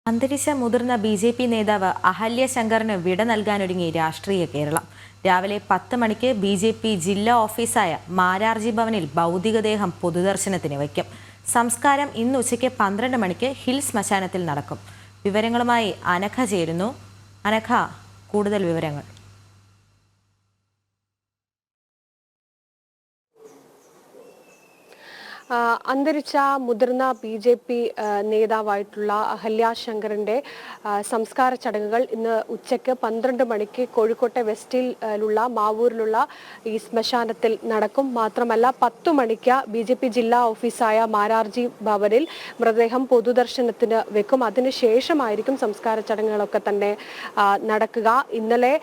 അന്തരിച്ച മുതിർന്ന ബി.ജെ.പി. നേതാവ് അഹല്യ ശങ്കറിന് വിട നൽകാനൊരുങ്ങി രാഷ്ട്രീയ കേരളം. രാവിലെ 10 മണിക്ക് ബി.ജെ.പി. ജില്ലാ ഓഫീസായ മാരാർജി ഭവനിൽ ഭൗതികദേഹം പൊതുദർശനത്തിന് വയ്ക്കും. സംസ്കാരം ഇന്ന് ഉച്ചയ്ക്ക് 12 മണിക്ക് ഹിൽ ശ്മശാനത്തിൽ നടക്കും. വിവരങ്ങളുമായി അനഘ ചേരുന്നു. അനഘ, കൂടുതൽ വിവരങ്ങൾ. അന്തരിച്ച മുതിർന്ന ബി.ജെ.പി. നേതാവായിട്ടുള്ള അഹല്യ ശങ്കറിന്റെ സംസ്കാര ചടങ്ങുകൾ ഇന്ന് ഉച്ചയ്ക്ക് 12 മണിക്ക് കോഴിക്കോട്ടെ വെസ്റ്റിലുള്ള മാവൂരിലുള്ള ഈ ശ്മശാനത്തിൽ നടക്കും. മാത്രമല്ല 10 മണിക്ക് ബി.ജെ.പി. ജില്ലാ ഓഫീസായ മാരാർജി ഭവനിൽ മൃതദേഹം പൊതുദർശനത്തിന് വെക്കും. അതിനുശേഷമായിരിക്കും സംസ്കാര ചടങ്ങുകളൊക്കെ തന്നെ നടക്കുക. ഇന്നലെ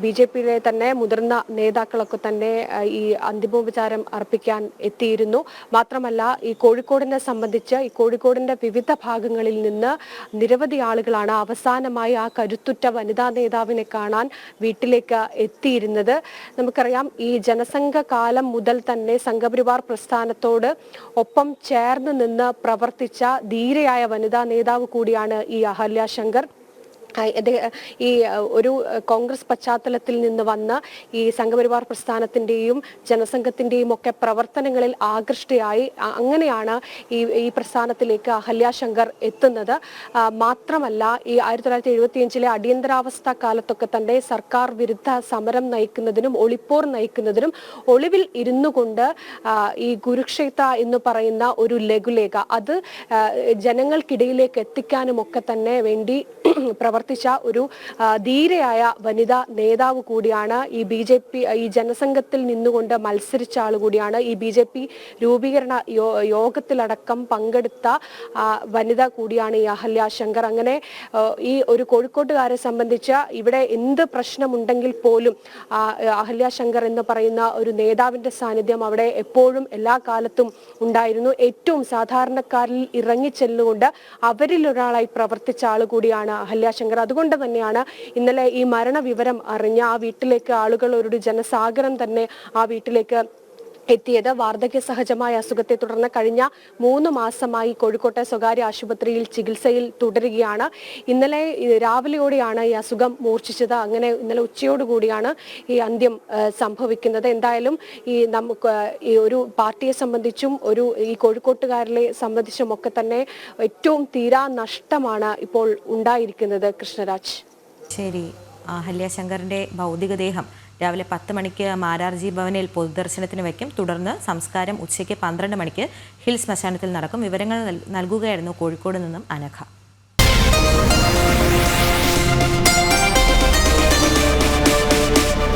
ബി.ജെ.പിയിലെ തന്നെ മുതിർന്ന നേതാക്കളൊക്കെ തന്നെ ഈ അന്തിമോപചാരം അർപ്പിക്കാൻ എത്തിയിരുന്നു. മാത്രമല്ല ഈ കോഴിക്കോടിനെ സംബന്ധിച്ച് ഈ കോഴിക്കോടിന്റെ വിവിധ ഭാഗങ്ങളിൽ നിന്ന് നിരവധി ആളുകളാണ് അവസാനമായി ആ കരുത്തുറ്റ വനിതാ നേതാവിനെ കാണാൻ വീട്ടിലേക്ക് എത്തിയിരുന്നത്. നമുക്കറിയാം, ഈ ജനസംഘ കാലം മുതൽ തന്നെ സംഘപരിവാർ പ്രസ്ഥാനത്തോട് ഒപ്പം ചേർന്ന് നിന്ന് പ്രവർത്തിച്ച ധീരയായ വനിതാ നേതാവ് കൂടിയാണ് ഈ അഹല്യ ശങ്കർ. ഈ ഒരു കോൺഗ്രസ് പശ്ചാത്തലത്തിൽ നിന്ന് വന്ന് ഈ സംഘപരിവാർ പ്രസ്ഥാനത്തിന്റെയും ജനസംഘത്തിന്റെയും ഒക്കെ പ്രവർത്തനങ്ങളിൽ ആകൃഷ്ടയായി അങ്ങനെയാണ് ഈ പ്രസ്ഥാനത്തിലേക്ക് അഹല്യ ശങ്കർ എത്തുന്നത്. മാത്രമല്ല, ഈ 1975 അടിയന്തരാവസ്ഥ കാലത്തൊക്കെ തന്നെ സർക്കാർ വിരുദ്ധ സമരം നയിക്കുന്നതിനും ഒളിപ്പോർ നയിക്കുന്നതിനും ഒളിവിൽ ഇരുന്നു കൊണ്ട് ഈ കുരുക്ഷേത്ര എന്ന് പറയുന്ന ഒരു ലഘുലേഖ അത് ജനങ്ങൾക്കിടയിലേക്ക് എത്തിക്കാനും ഒക്കെ തന്നെ വേണ്ടി പ്രവർത്തിച്ച ഒരു ധീരയായ വനിതാ നേതാവ് കൂടിയാണ്. ഈ ബി.ജെ.പി. ഈ ജനസംഘത്തിൽ നിന്നുകൊണ്ട് മത്സരിച്ച ആൾ കൂടിയാണ്. ഈ ബി.ജെ.പി. രൂപീകരണ യോഗത്തിലടക്കം പങ്കെടുത്ത വനിത കൂടിയാണ് ഈ അഹല്യ ശങ്കർ. അങ്ങനെ ഈ ഒരു കോഴിക്കോട്ടുകാരെ സംബന്ധിച്ച് ഇവിടെ എന്ത് പ്രശ്നമുണ്ടെങ്കിൽ പോലും അഹല്യ ശങ്കർ എന്ന് പറയുന്ന ഒരു നേതാവിന്റെ സാന്നിധ്യം അവിടെ എപ്പോഴും എല്ലാ കാലത്തും ഉണ്ടായിരുന്നു. ഏറ്റവും സാധാരണക്കാരിൽ ഇറങ്ങിച്ചെല്ലുകൊണ്ട് അവരിൽ ഒരാളായി പ്രവർത്തിച്ച ആൾ കൂടിയാണ് അഹല്യ ശങ്കർ. അതുകൊണ്ട് തന്നെയാണ് ഇന്നലെ ഈ മരണവിവരം അറിഞ്ഞ ആ വീട്ടിലേക്ക് ആളുകൾ ഒരു ജനസാഗരം തന്നെ ആ വീട്ടിലേക്ക് എത്തിയത്. വാർദ്ധക്യ സഹജമായ അസുഖത്തെ തുടർന്ന് കഴിഞ്ഞ 3 മാസമായി കോഴിക്കോട്ടെ സ്വകാര്യ ആശുപത്രിയിൽ ചികിത്സയിൽ തുടരുകയാണ്. ഇന്നലെ രാവിലെയോടെയാണ് ഈ അസുഖം മൂർച്ഛിച്ചത്. അങ്ങനെ ഇന്നലെ ഉച്ചയോടുകൂടിയാണ് ഈ അന്ത്യം സംഭവിക്കുന്നത്. എന്തായാലും നമുക്ക് ഈ ഒരു പാർട്ടിയെ സംബന്ധിച്ചും ഈ കോഴിക്കോട്ടുകാരെ സംബന്ധിച്ചും ഒക്കെ തന്നെ ഏറ്റവും തീരാ നഷ്ടമാണ് ഇപ്പോൾ ഉണ്ടായിരിക്കുന്നത്. കൃഷ്ണരാജ്. ശരി, അഹല്യ ശങ്കറിന്റെ ഭൗതികദേഹം രാവിലെ 10 മണിക്ക് മാരാർജി ഭവനിൽ പൊതുദർശനത്തിന് വയ്ക്കും. തുടർന്ന് സംസ്കാരം ഉച്ചയ്ക്ക് 12 മണിക്ക് ഹിൽ ശ്മശാനത്തിൽ നടക്കും. വിവരങ്ങൾ നൽകുകയായിരുന്നു കോഴിക്കോട് നിന്നും അനഘ.